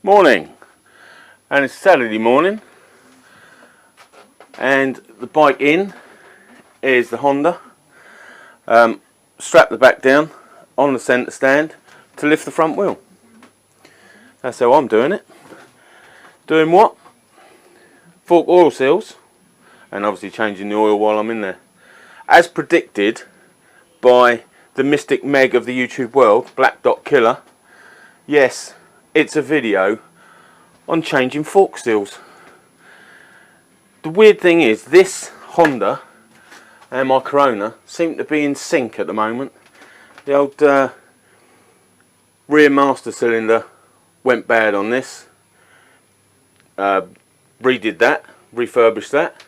Morning, and it's Saturday morning, and the bike in is the Honda. Strap the back down on the centre stand to lift the front wheel. That's how I'm doing it. Doing what? Fork oil seals, and obviously changing the oil while I'm in there. As predicted by the Mystic Meg of the YouTube world, Black Dot Killer, yes, it's a video on changing fork seals. The weird thing is, this Honda and my Corona seem to be in sync at the moment. The old rear master cylinder went bad on this. Redid that, refurbished that,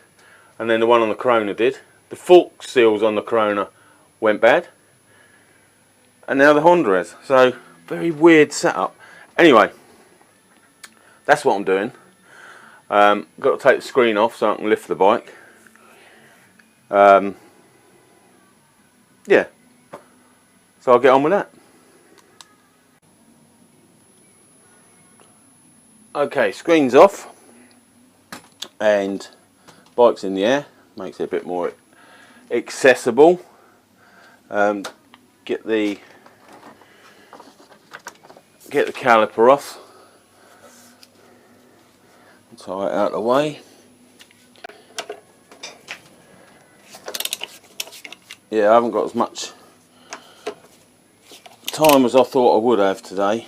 and then the one on the Corona did. The fork seals on the Corona went bad, and now the Honda has. So, very weird setup. Anyway, that's what I'm doing. Got to take the screen off so I can lift the bike. Yeah, so I'll get on with that. Okay, screen's off and bike's in the air, makes it a bit more accessible. Get the caliper off, tie it out of the way. Yeah, I haven't got as much time as I thought I would have today,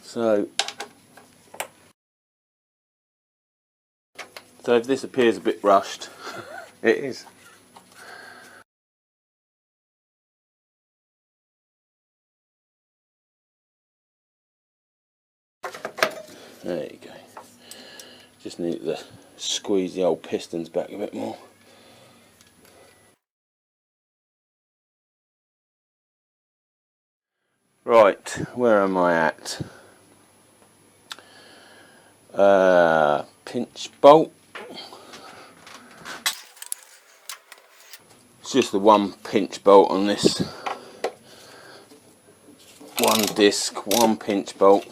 so if this appears a bit rushed, it is. There you go. Just need to squeeze the old pistons back a bit more. Right, where am I at? Pinch bolt. It's just the one pinch bolt on this. One disc, one pinch bolt.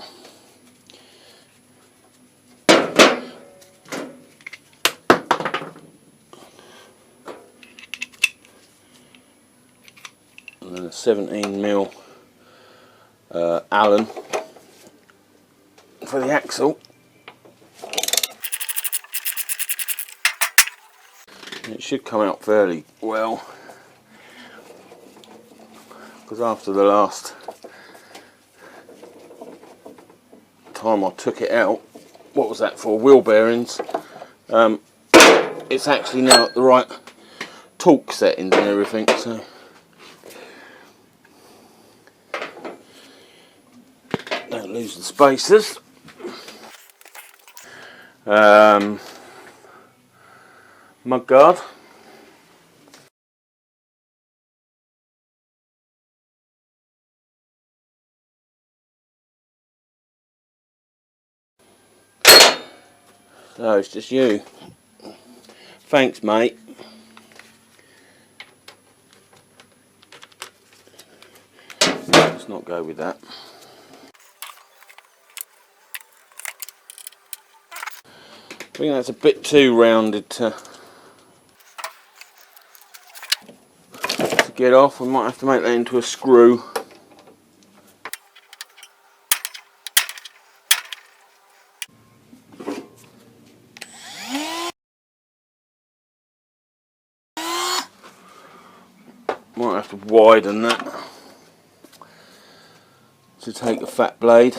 And then a 17mm Allen for the axle. It should come out fairly well, because after the last time I took it out, what was that for? Wheel bearings. It's actually now at the right torque settings and everything, so don't lose the spacers. Mudguard. So it's just you. Thanks, mate. Let's not go with that. I think that's a bit too rounded to get off. We might have to make that into a screw. Might have to widen that to take the fat blade.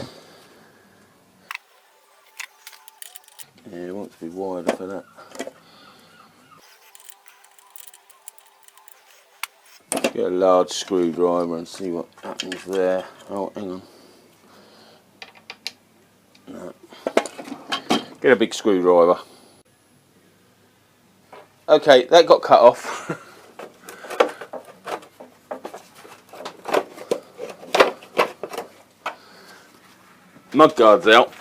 Yeah, it wants to be wider for that. Get a large screwdriver and see what happens there. Oh, hang on. No. Get a big screwdriver. Okay, that got cut off. Mudguard's out.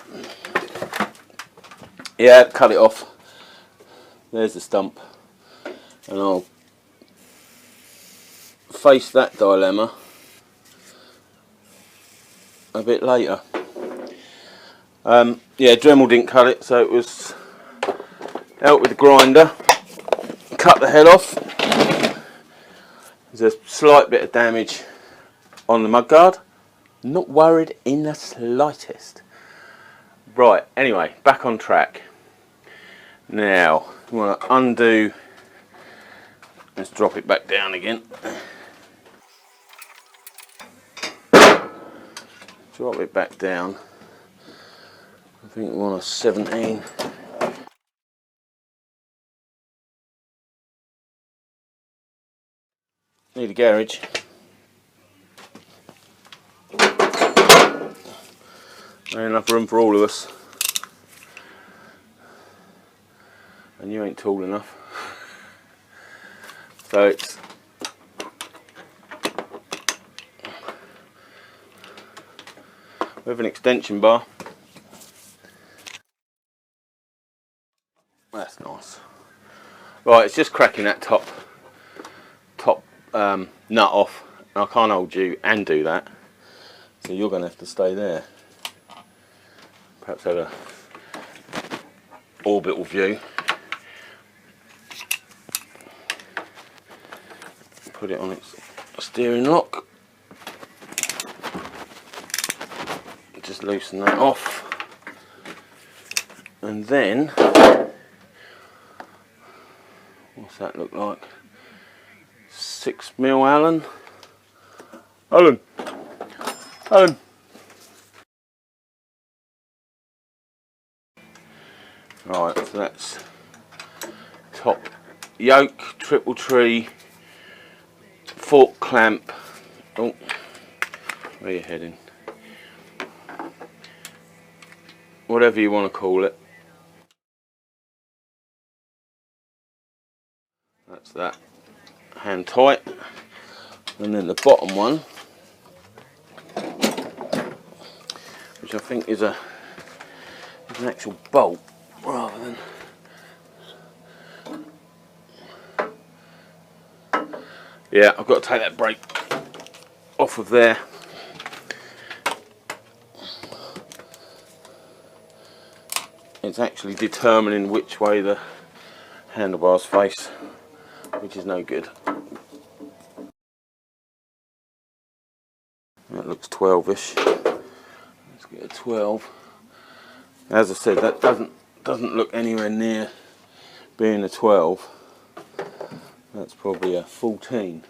Yeah, cut it off. There's the stump. And I'll face that dilemma a bit later. Yeah, Dremel didn't cut it, so it was out with the grinder, cut the head off. There's a slight bit of damage on the mudguard. Not worried in the slightest. Right, anyway, back on track. Now, we want to undo. Let's drop it back down again. Drop it back down. I think we want a 17. Need a garage. Not enough room for all of us. And you ain't tall enough. So it's with an extension bar. That's nice. Right, it's just cracking that top nut off. I can't hold you and do that, so you're going to have to stay there. Perhaps have a orbital view. Put it on its steering lock. Just loosen that off, and then what's that look like? 6mm Allen. Allen. Right, so that's top yoke, triple tree, fork clamp. Oh, where you heading? Whatever you want to call it. That's that. Hand tight. And then the bottom one, which I think is an actual bolt rather than. Yeah, I've got to take that brake off of there. It's actually determining which way the handlebars face, which is no good. That looks 12ish. Let's get a 12. As I said, that doesn't look anywhere near being a 12. That's probably a 14.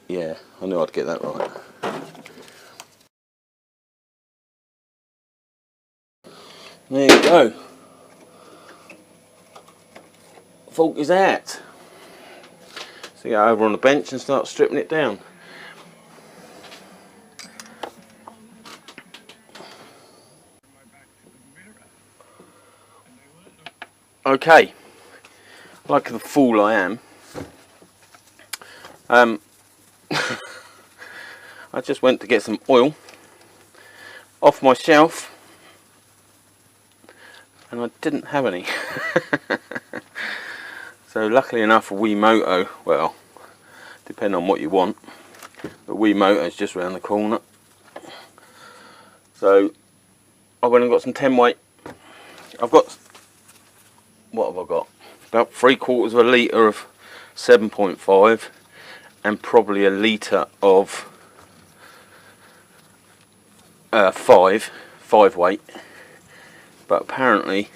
Yeah, I knew I'd get that right. There you go. Fork is out. So go over on the bench and start stripping it down. Okay, like the fool I am, I just went to get some oil off my shelf and I didn't have any. So luckily enough, a Wemoto, well, depending on what you want, the Wemoto is just around the corner. So I went and got some 10 weight. I've got, what have I got? About 3/4 of a litre of 7.5 and probably a litre of 5 weight. But apparently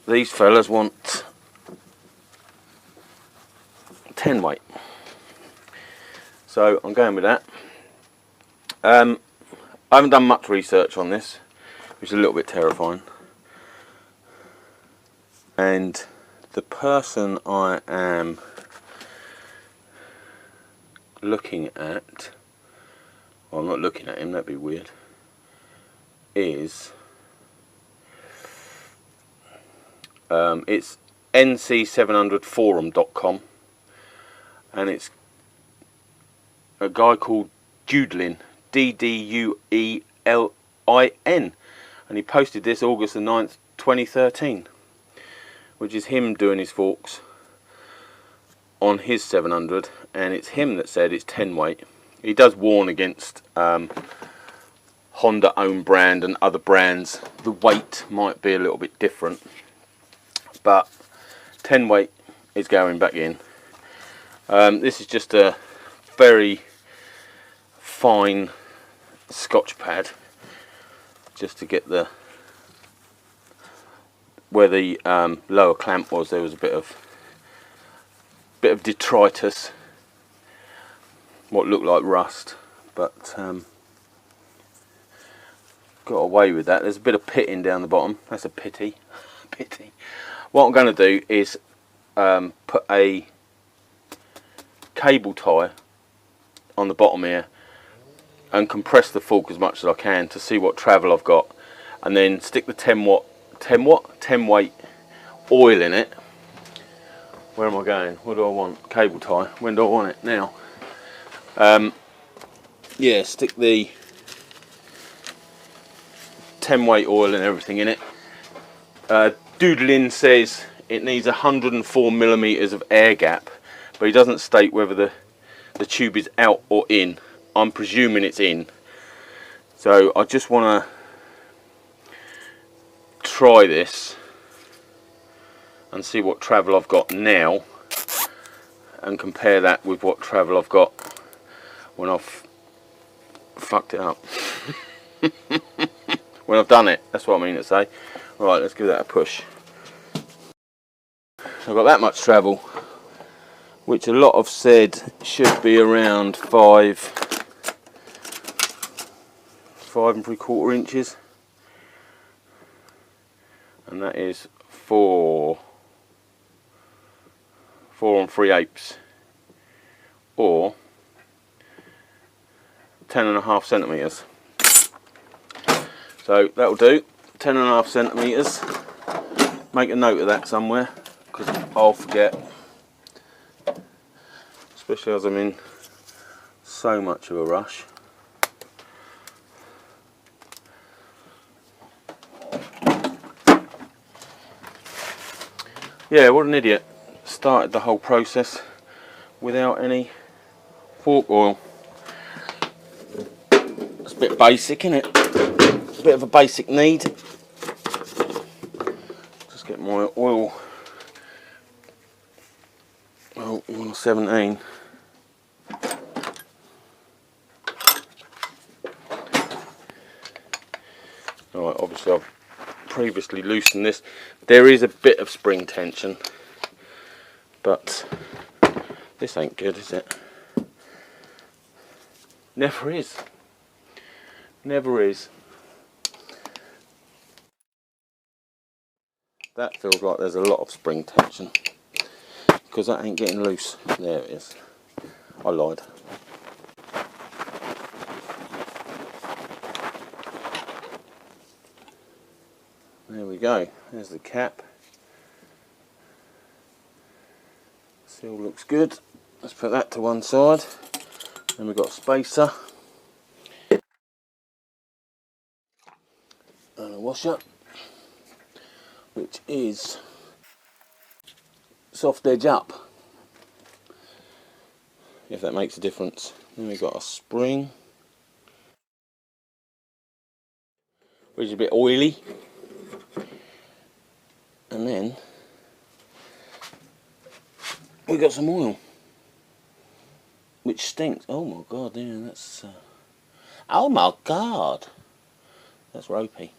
these fellas want 10 weight. So I'm going with that. I haven't done much research on this, which is a little bit terrifying. And the person I am looking at, well, I'm not looking at him, that'd be weird, is it's nc700forum.com, and it's a guy called Dudelin, Duelin, and he posted this August the 9th 2013, which is him doing his forks on his 700, and it's him that said it's 10 weight. He does warn against Honda own brand and other brands, the weight might be a little bit different, but 10 weight is going back in. This is just a very fine Scotch pad, just to get the where the lower clamp was. There was a bit of detritus, what looked like rust, but got away with that. There's a bit of pitting down the bottom. That's a pity. What I'm going to do is put a cable tie on the bottom here and compress the fork as much as I can to see what travel I've got, and then stick the 10 weight oil in it. Where am I going? What do I want? Cable tie. When do I want it? Now. Yeah, stick the 10 weight oil and everything in it. Doodlin says it needs 104 millimeters of air gap, but he doesn't state whether the tube is out or in. I'm presuming it's in. So I just want to try this and see what travel I've got now, and compare that with what travel I've got when I've fucked it up. When I've done it, that's what I mean to say. Right, let's give that a push. I've got that much travel, which a lot have said should be around 5.75 inches, and that is 4 3/8, or 10.5 centimeters. So that'll do, 10.5 centimeters. Make a note of that somewhere, because I'll forget, especially as I'm in so much of a rush. Yeah, what an idiot. Started the whole process without any fork oil. It's a bit basic, isn't it? A bit of a basic need. Just get my oil. Oh, 117. Alright, obviously I've previously loosened this. There is a bit of spring tension, but this ain't good, is it? Never is. Never is. That feels like there's a lot of spring tension, because that ain't getting loose. There it is. I lied. There we go. There's the cap. Seal looks good. Let's put that to one side. Then we've got a spacer and a washer, which is soft edge up, if that makes a difference. Then we've got a spring, which is a bit oily, and then we've got some oil, which stinks. Oh my god, yeah, that's oh my god, that's ropey.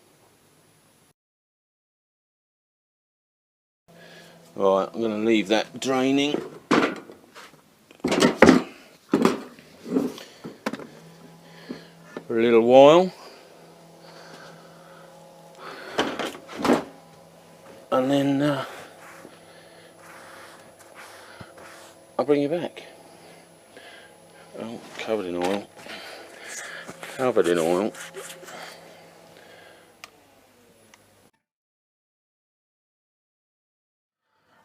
Right, I'm going to leave that draining for a little while, and then I'll bring you back. Oh, covered in oil. Covered in oil.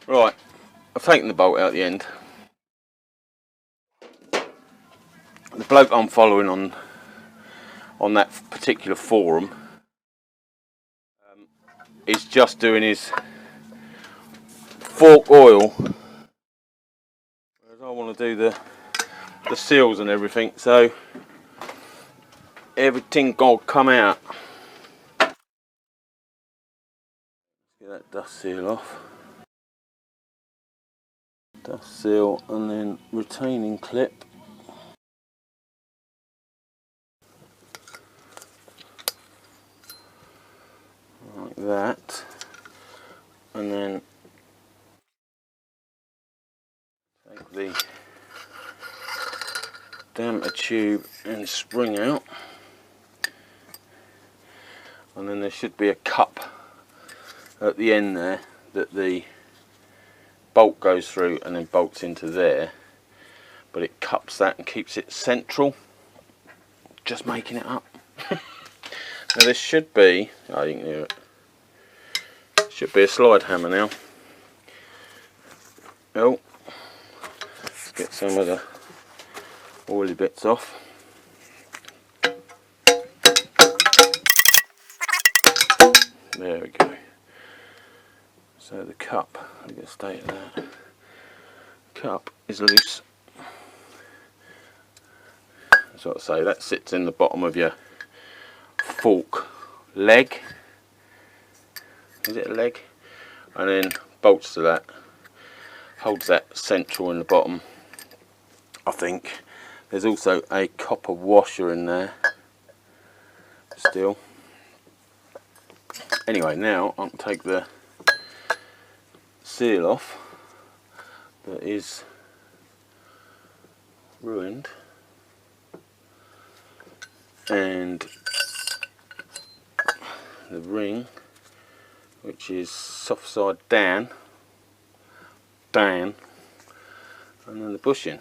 Right, I've taken the bolt out at the end. The bloke I'm following on that particular forum is just doing his fork oil, whereas I want to do the seals and everything. So everything gonna come out. Get that dust seal off. Dust seal and then retaining clip. Like that. And then take the damper tube and spring out. And then there should be a cup at the end there that the bolt goes through and then bolts into there, but it cups that and keeps it central. Just making it up. Now this should be, oh, you can hear it, should be a slide hammer now. Oh, let's get some of the oily bits off. There we go. So the cup, I'll get a state of that. Cup is loose. That's what I say, that sits in the bottom of your fork leg. Is it a leg? And then bolts to that. Holds that central in the bottom, I think. There's also a copper washer in there still. Anyway, now I'll take the seal off that is ruined, and the ring, which is soft side down, and then the bushing,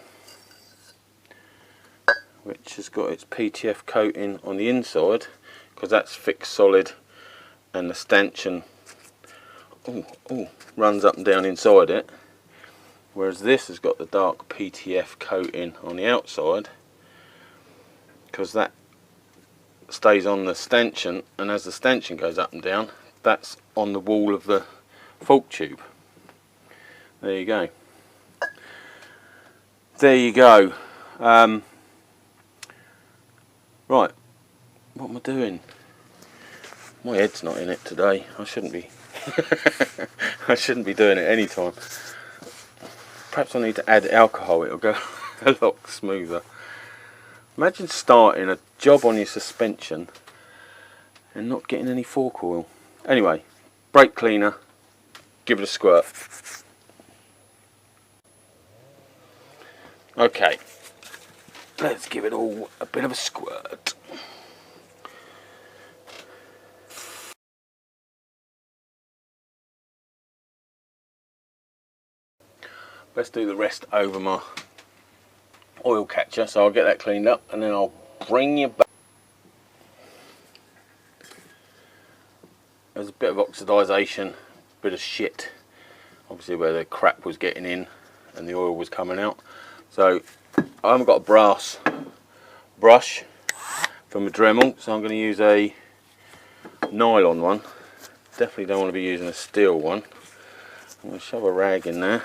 which has got its PTF coating on the inside because that's fixed solid, and the stanchion runs up and down inside it, whereas this has got the dark PTF coating on the outside because that stays on the stanchion, and as the stanchion goes up and down, that's on the wall of the fork tube. There you go. There you go. Right, what am I doing? My head's not in it today. I shouldn't be. I shouldn't be doing it any time. Perhaps I need to add alcohol. It'll go a lot smoother. Imagine starting a job on your suspension and not getting any fork oil. Anyway, brake cleaner. Give it a squirt. Okay, let's give it all a bit of a squirt. Let's do the rest over my oil catcher, so I'll get that cleaned up and then I'll bring you back. There's a bit of oxidisation, bit of shit, obviously where the crap was getting in and the oil was coming out. So I haven't got a brass brush for my Dremel, so I'm going to use a nylon one. Definitely don't want to be using a steel one. I'm going to shove a rag in there,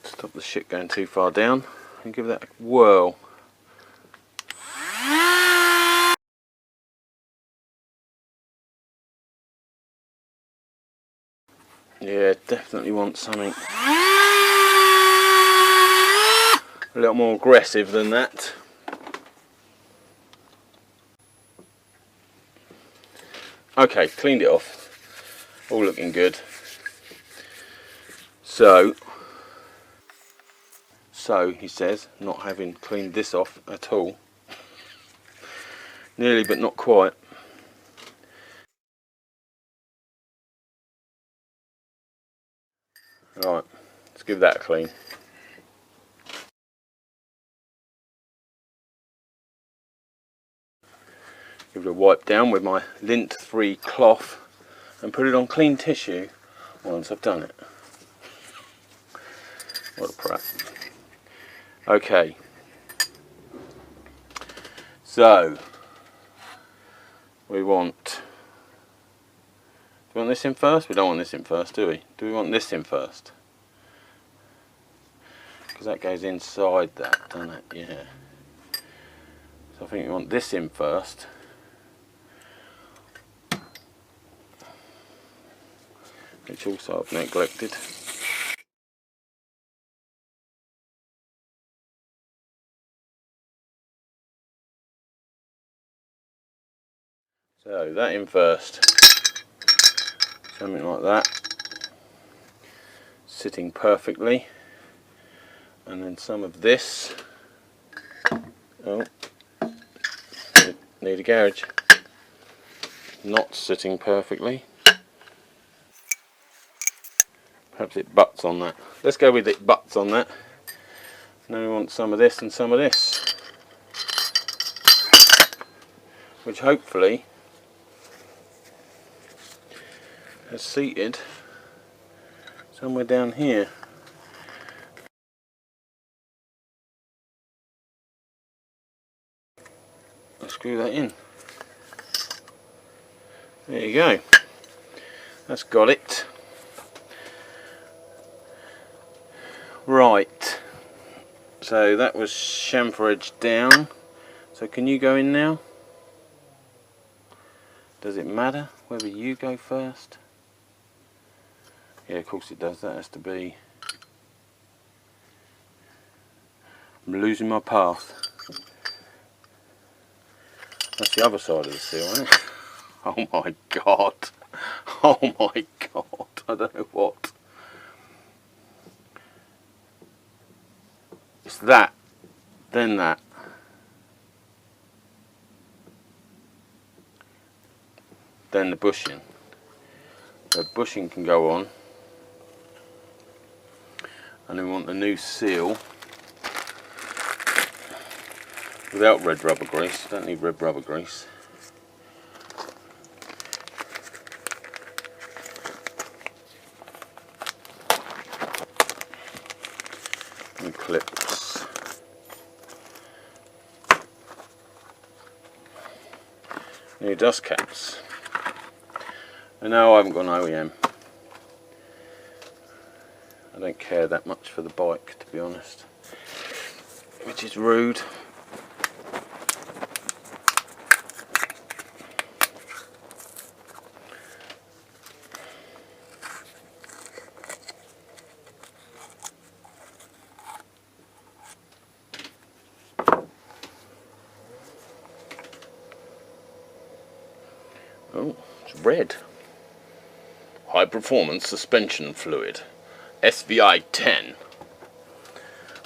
stop the shit going too far down, and give that a whirl. Yeah, definitely want something a little more aggressive than that. Okay, cleaned it off, all looking good. So he says, not having cleaned this off at all, nearly but not quite. Right, let's give that a clean. Give it a wipe down with my lint free cloth and put it on clean tissue once I've done it. What a prat. Okay, so we want, do we want this in first? We don't want this in first, do we? Do we want this in first? Because that goes inside that, doesn't it? Yeah. So I think you want this in first. Which also I've neglected. So that in first. Something like that. Sitting perfectly. And then some of this. Oh, need a garage. Not sitting perfectly. Perhaps it butts on that. Let's go with it butts on that. Now we want some of this and some of this. Which hopefully has seated somewhere down here. I'll screw that in. There you go. That's got it. Right. So that was chamfer edge down. So can you go in now? Does it matter whether you go first? Yeah, of course it does. That has to be... I'm losing my path. That's the other side of the seal, isn't it? Oh my god. Oh my god. I don't know what. It's that, then that. Then the bushing. The bushing can go on. And then we want the new seal without red rubber grease. Don't need red rubber grease. New clips. New dust caps. And now I haven't got an OEM. I don't care that much for the bike, to be honest, which is rude. Oh, it's red. High performance suspension fluid. SVI 10.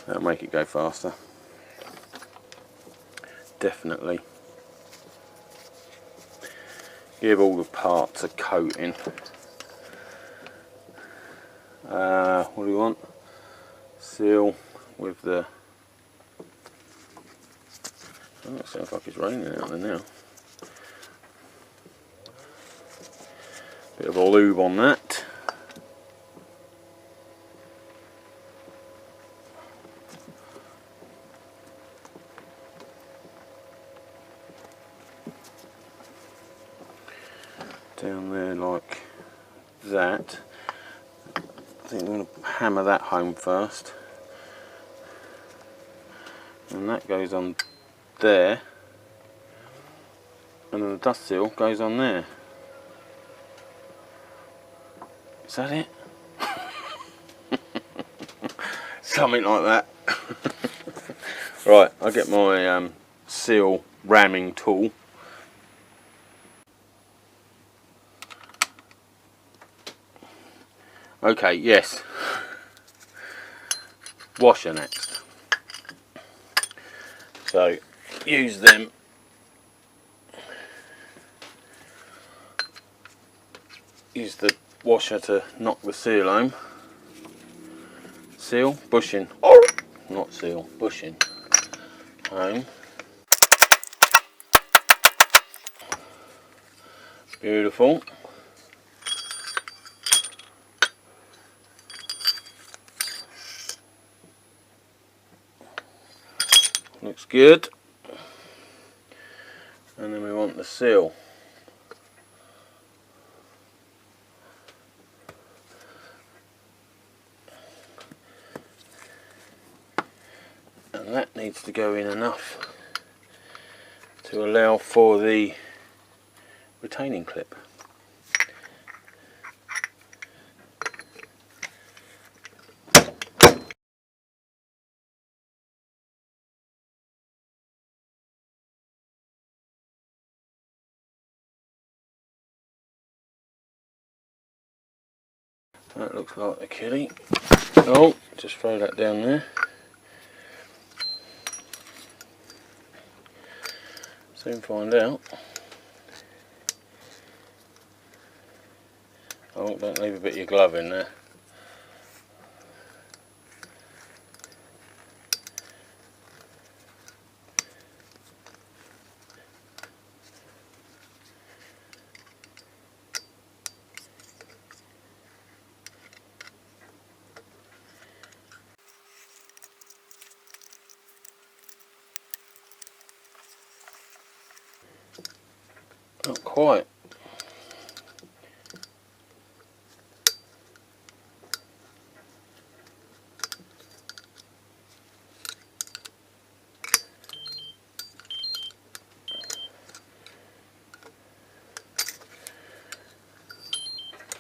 That'll make it go faster. Definitely. Give all the parts a coating. What do we want? Seal with the... Oh, it sounds like it's raining out there now. Bit of a lube on that. Down there like that. I think I'm going to hammer that home first. And that goes on there. And then the dust seal goes on there. Is that it? Something like that. Right, I'll get my seal ramming tool. Okay, yes. Washer next. So, use them. Use the washer to knock the seal home. Seal, bushing. Oh! Not seal, bushing. Home. Beautiful. Looks good. And then we want the seal. And that needs to go in enough to allow for the retaining clip. That looks like the kitty. Oh, just throw that down there. Soon find out. Oh, don't leave a bit of your glove in there. Not quite.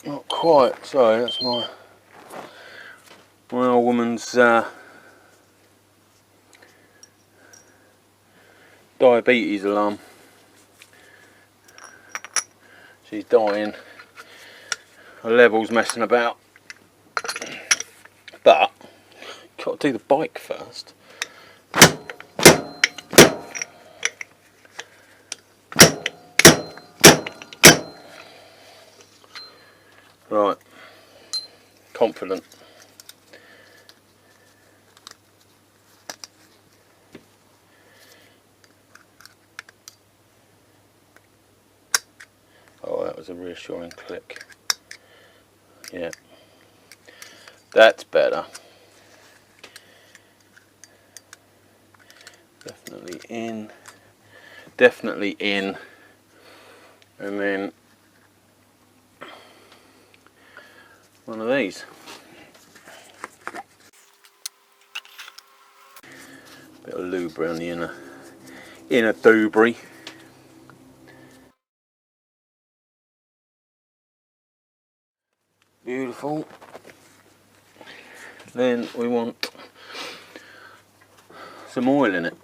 Not quite. Sorry, that's my old woman's diabetes alarm. She's dying. Her level's messing about. But got to do the bike first. Right. Confident. Oh, that was a reassuring click. Yeah. That's better. Definitely in. Definitely in. And then one of these. Bit of lube around the inner doobry. Beautiful. Then we want some oil in it.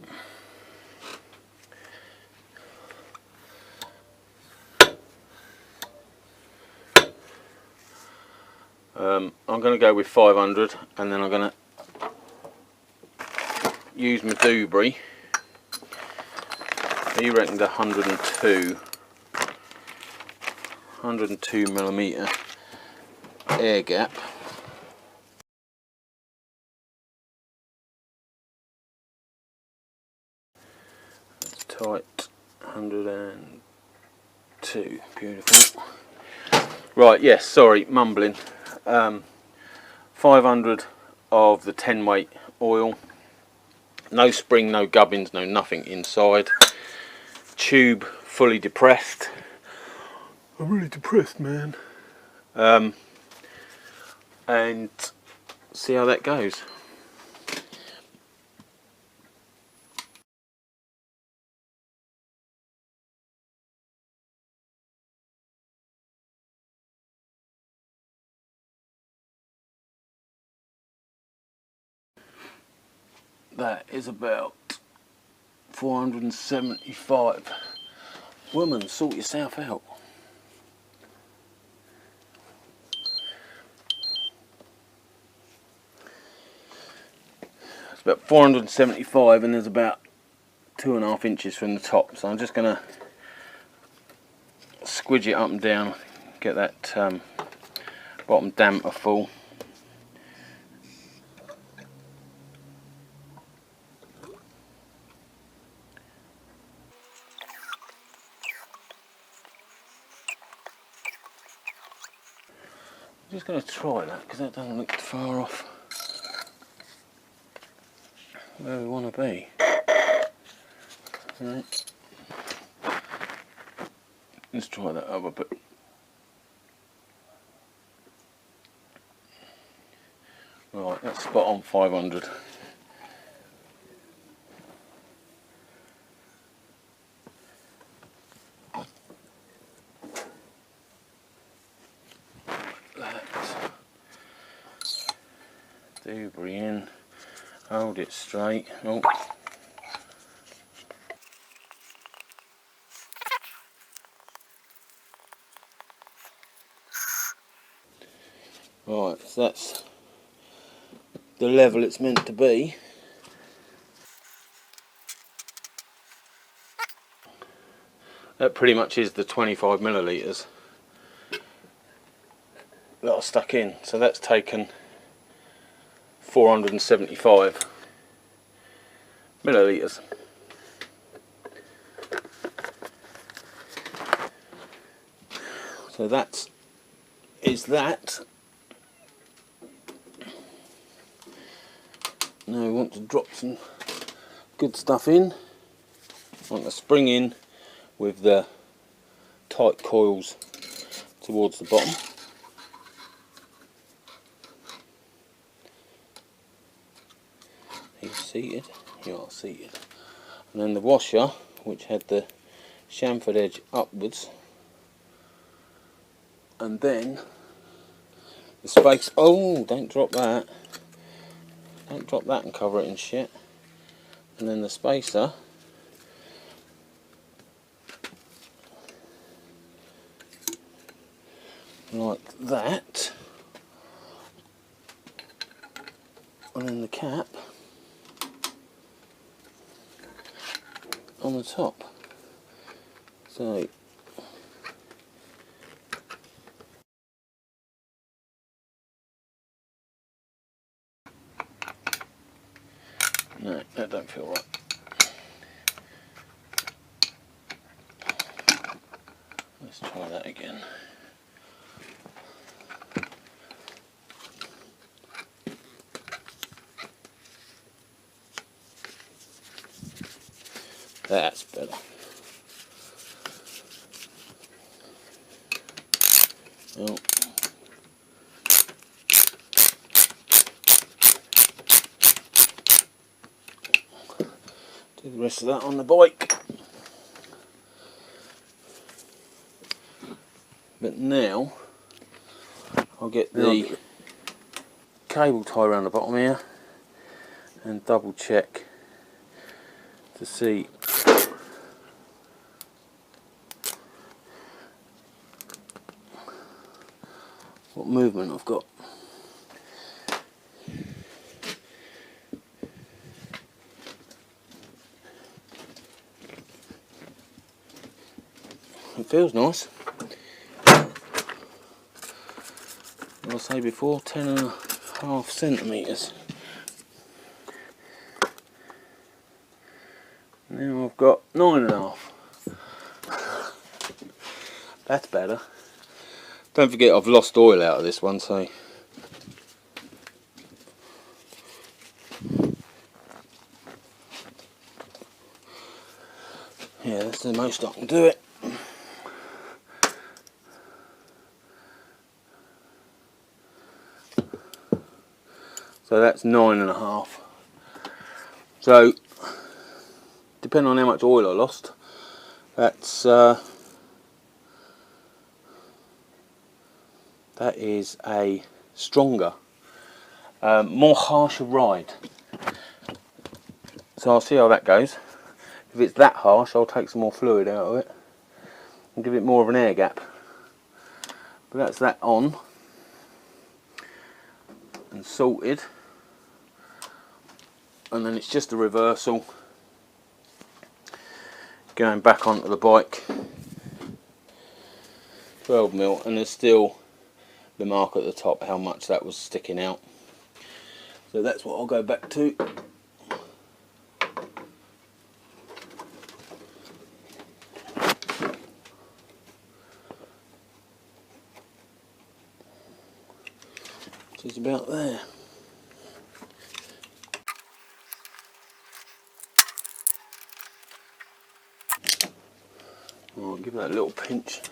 I'm going to go with 500, and then I'm going to use my doobry. He reckoned 102 millimeter air gap. That's tight. 102. Beautiful. Right, yes, sorry, mumbling. 500 of the 10 weight oil. No spring, no gubbins, no nothing inside. Tube fully depressed. I'm really depressed, man. And see how that goes. That is about 475. Woman, sort yourself out. It's about 475, and there's about 2.5 inches from the top. So I'm just going to squidge it up and down, get that bottom damper full. I'm just going to try that because that doesn't look far off where we want to be. Right. Let's try that other bit. Right, that's spot on 500. Dewberry in, hold it straight. Oh. Right, so that's the level it's meant to be. That pretty much is the 25 millilitres that I stuck in. So that's taken 475 millilitres. So that is that. Now we want to drop some good stuff in. I want the spring in with the tight coils towards the bottom. Are you seated? You are seated. And then the washer, which had the chamfered edge upwards, and then the space. Oh, don't drop that. Don't drop that and cover it in shit. And then the spacer like that, and then the cap on the top. So no, that don't feel right. Let's try that again. That's better. Oh. Do the rest of that on the bike. But now I'll get the cable tie around the bottom here and double check to see what movement I've got. It feels nice. As I say before, 10.5 centimetres. Now I've got 9.5. That's better. Don't forget I've lost oil out of this one, so yeah, that's the most I can do it. So that's 9.5. So depending on how much oil I lost, that's that is a stronger, more harsher ride. So I'll see how that goes. If it's that harsh, I'll take some more fluid out of it and give it more of an air gap. But that's that on and sorted, and then it's just a reversal going back onto the bike. 12mm, and there's still the mark at the top how much that was sticking out, so that's what I'll go back to. It's about there. I'll give that a little pinch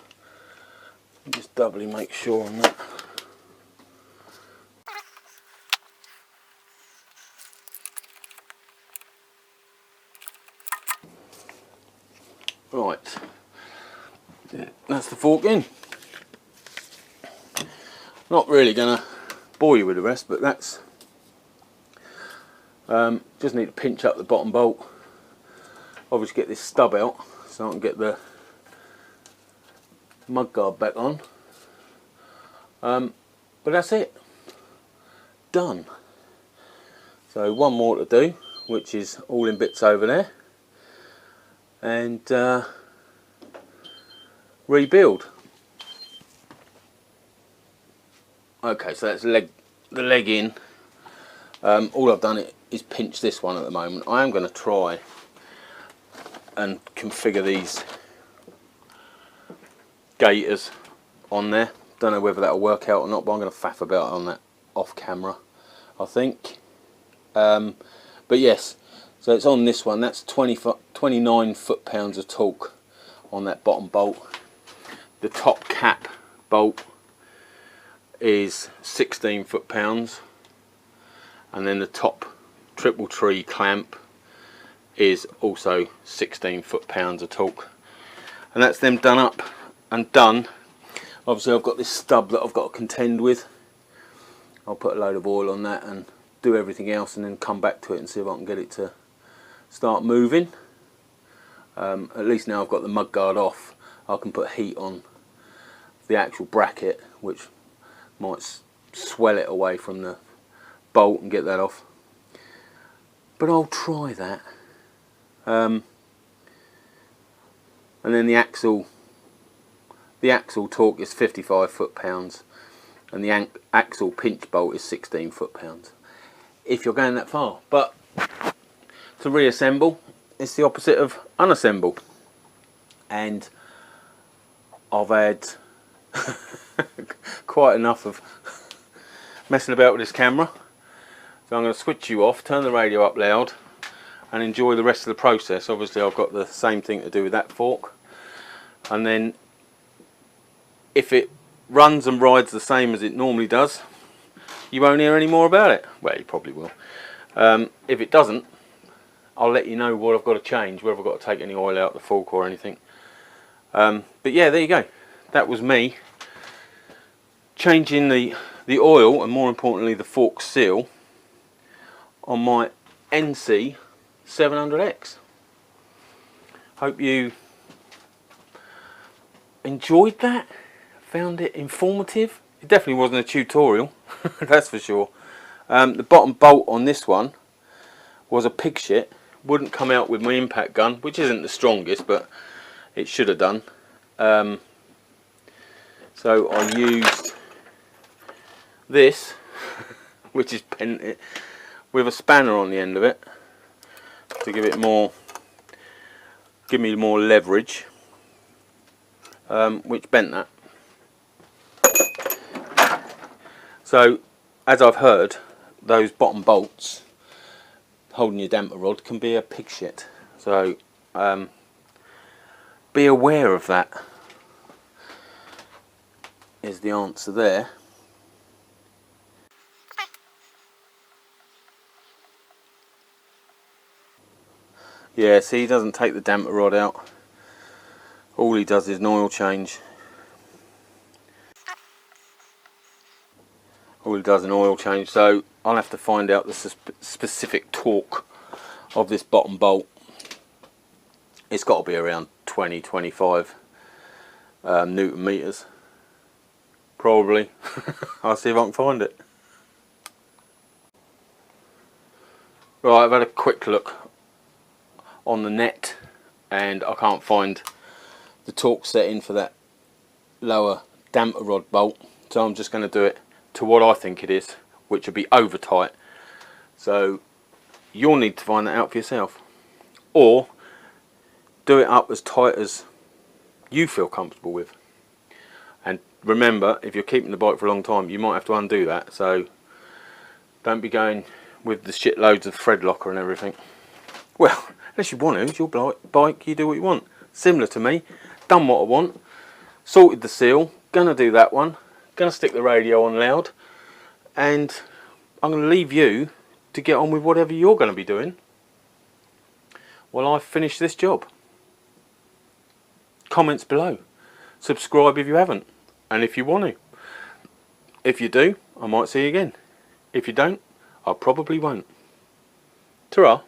and just doubly make sure on that. Right, that's the fork in. Not really gonna bore you with the rest, but that's Just need to pinch up the bottom bolt. Obviously get this stub out so I can get the mudguard back on. But that's it. Done. So one more to do, which is all in bits over there, and rebuild. Okay, so that's the leg in. All I've done is pinch this one at the moment. I am going to try and configure these gaiters on there. Don't know whether that'll work out or not, but I'm going to faff about on that off camera, I think. But yes, so it's on this one. That's 29 foot-pounds of torque on that bottom bolt. The top cap bolt is 16 foot-pounds, and then the top triple tree clamp is also 16 foot-pounds of torque, and that's them done up and done. Obviously I've got this stub that I've got to contend with. I'll put a load of oil on that and do everything else, and then come back to it and see if I can get it to start moving. At least now I've got the mudguard off, I can put heat on the actual bracket, which might swell it away from the bolt and get that off. But I'll try that. And then the axle torque is 55 foot-pounds, and the axle pinch bolt is 16 foot-pounds, if you're going that far. But to reassemble, it's the opposite of unassemble, and I've had quite enough of messing about with this camera, so I'm going to switch you off, turn the radio up loud, and enjoy the rest of the process. Obviously I've got the same thing to do with that fork, and then if it runs and rides the same as it normally does, you won't hear any more about it. Well, you probably will. If it doesn't, I'll let you know what I've got to change, whether I've got to take any oil out the fork or anything. But yeah, there you go. That was me changing the oil, and more importantly the fork seal, on my NC 700X. Hope you enjoyed that, found it informative. It definitely wasn't a tutorial, that's for sure. The bottom bolt on this one was a pig shit. Wouldn't come out with my impact gun, which isn't the strongest, but it should have done. So I used this, which is bent it, with a spanner on the end of it, to give me more leverage, which bent that. So, as I've heard, those bottom bolts holding your damper rod can be a pig shit. So, be aware of that, is the answer there. Yeah, see, he doesn't take the damper rod out. All he does is an oil change. So I'll have to find out the specific torque of this bottom bolt. It's got to be around 20-25 Newton meters, probably. I'll see if I can find it. Right, I've had a quick look on the net, and I can't find the torque setting for that lower damper rod bolt, so I'm just going to do it to what I think it is, which will be over tight. So you'll need to find that out for yourself, or do it up as tight as you feel comfortable with. And remember, if you're keeping the bike for a long time, you might have to undo that, so don't be going with the shitloads of thread locker and everything. Well, unless you want to, it's your bike, you do what you want. Similar to me, done what I want, sorted the seal, gonna do that one, gonna stick the radio on loud, and I'm gonna leave you to get on with whatever you're gonna be doing while I finish this job. Comments below, subscribe if you haven't, and if you want to. If you do, I might see you again. If you don't, I probably won't. Ta-ra.